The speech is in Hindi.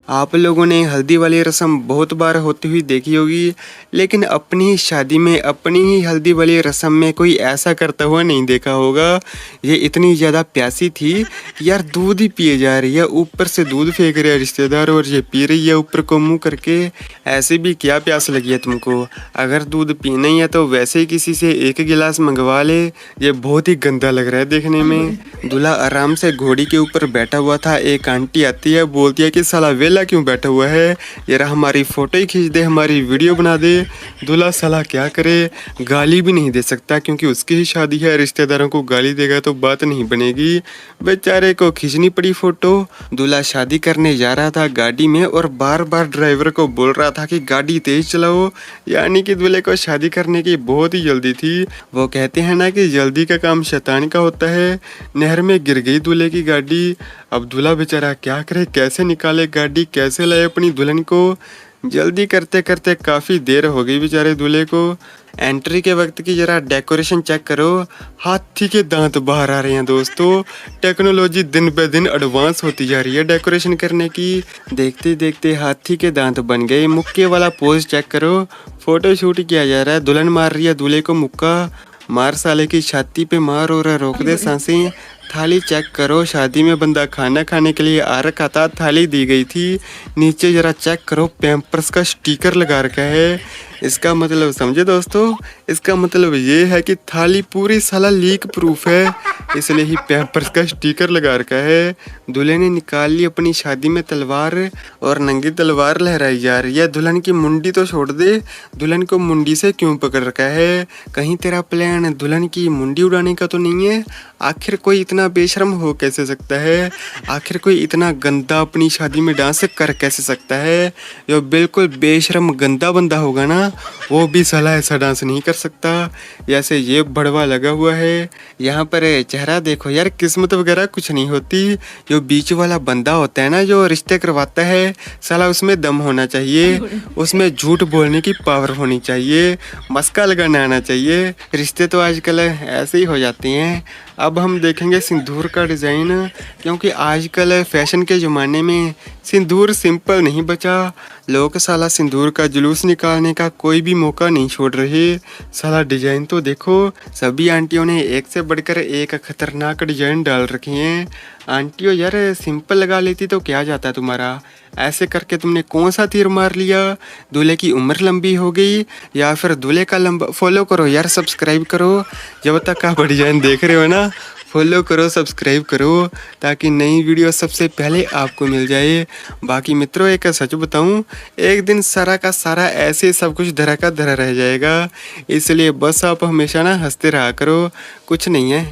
आप लोगों ने हल्दी वाली रस्म बहुत बार होती हुई देखी होगी, लेकिन अपनी ही शादी में अपनी ही हल्दी वाली रस्म में कोई ऐसा करता हुआ नहीं देखा होगा। ये इतनी ज़्यादा प्यासी थी यार, दूध ही पिए जा रही है, ऊपर से दूध फेंक रहे हैं रिश्तेदार और ये पी रही है ऊपर को मुंह करके। ऐसे भी क्या प्यास लगी है तुमको? अगर दूध पीना ही है तो वैसे ही किसी से एक गिलास मंगवा ले। ये बहुत ही गंदा लग रहा है देखने में। दूल्हा आराम से घोड़ी के ऊपर बैठा हुआ था, एक आंटी आती है, बोलती है कि साला वेला क्यों बैठा हुआ है, यार हमारी फोटो ही खींच दे, हमारी वीडियो बना दे। दूल्हा साला क्या करे, गाली भी नहीं दे सकता क्योंकि उसकी ही शादी है, रिश्तेदारों को गाली देगा तो बात नहीं बनेगी। बेचारे को खींचनी पड़ी फोटो। दूल्हा शादी करने जा रहा था गाड़ी में और बार बार ड्राइवर को बोल रहा था कि गाड़ी तेज चलाओ, यानी कि दूल्हे को शादी करने की बहुत ही जल्दी थी। वो कहते हैं ना कि जल्दी का काम शैतान का होता है। नहर में गिर गई दूल्हे की गाड़ी। अब दूल्हा बेचारा क्या करे, कैसे निकाले गाड़ी, कैसे लाए अपनी दुल्हन को। जल्दी करते करते काफ़ी देर हो गई बेचारे दूल्हे को। एंट्री के वक्त की जरा डेकोरेशन चेक करो, हाथी के दांत बाहर आ रहे हैं दोस्तों। टेक्नोलॉजी दिन पे दिन एडवांस होती जा रही है डेकोरेशन करने की। देखते देखते हाथी के दांत बन गए। मुक्के वाला पोज चेक करो, फोटो शूट किया जा रहा है, दुल्हन मार रही है दूल्हे को मुक्का। मार साले की छाती पे मार और रोक दे सांसें। थाली चेक करो, शादी में बंदा खाना खाने के लिए आ रखा था, थाली दी गई थी। नीचे जरा चेक करो, पैम्पर्स का स्टिकर लगा रखा है। इसका मतलब समझे दोस्तों, इसका मतलब ये है कि थाली पूरी साला लीक प्रूफ है, इसलिए ही पैम्पर्स का स्टिकर लगा रखा है। दूल्हे ने निकाल ली अपनी शादी में तलवार और नंगी तलवार लहराई जा रही है। दुल्हन की मुंडी तो छोड़ दे, दुल्हन को मुंडी से क्यों पकड़ रखा है? कहीं तेरा प्लान दुल्हन की मुंडी उड़ाने का तो नहीं है? आखिर कोई इतना बेशर्म हो कैसे सकता है? आखिर कोई इतना गंदा अपनी शादी में डांस कर कैसे सकता है? जो बिल्कुल बेशर्म गंदा बंदा होगा ना, वो भी साला ऐसा डांस नहीं कर सकता। जैसे ये बड़वा लगा हुआ है। यहाँ पर चेहरा देखो यार, किस्मत वगैरह कुछ नहीं होती। जो बीच वाला बंदा होता है ना, जो रिश्ते करवाता है, साला उसमें दम होना चाहिए, उसमें झूठ बोलने की पावर होनी चाहिए, मस्का लगाना आना चाहिए। रिश्ते तो आजकल ऐसे ही हो जाते हैं। अब हम देखेंगे सिंदूर का डिज़ाइन, क्योंकि आजकल फैशन के ज़माने में सिंदूर सिंपल नहीं बचा। लोग साला सिंदूर का जुलूस निकालने का कोई भी मौका नहीं छोड़ रहे। साला डिज़ाइन तो देखो, सभी आंटियों ने एक से बढ़कर एक खतरनाक डिज़ाइन डाल रखे हैं। आंटियों यार, सिंपल लगा लेती तो क्या जाता तुम्हारा? ऐसे करके तुमने कौन सा तीर मार लिया? दूल्हे की उम्र लंबी हो गई या फिर दूल्हे का लंबा? फॉलो करो यार, सब्सक्राइब करो। जब तक आप डिज़ाइन देख रहे हो ना, फॉलो करो, सब्सक्राइब करो, ताकि नई वीडियो सबसे पहले आपको मिल जाए। बाकी मित्रों, एक सच बताऊं, एक दिन सारा का सारा ऐसे सब कुछ धरा का धरा रह जाएगा। इसलिए बस आप हमेशा ना हंसते रहा करो, कुछ नहीं है।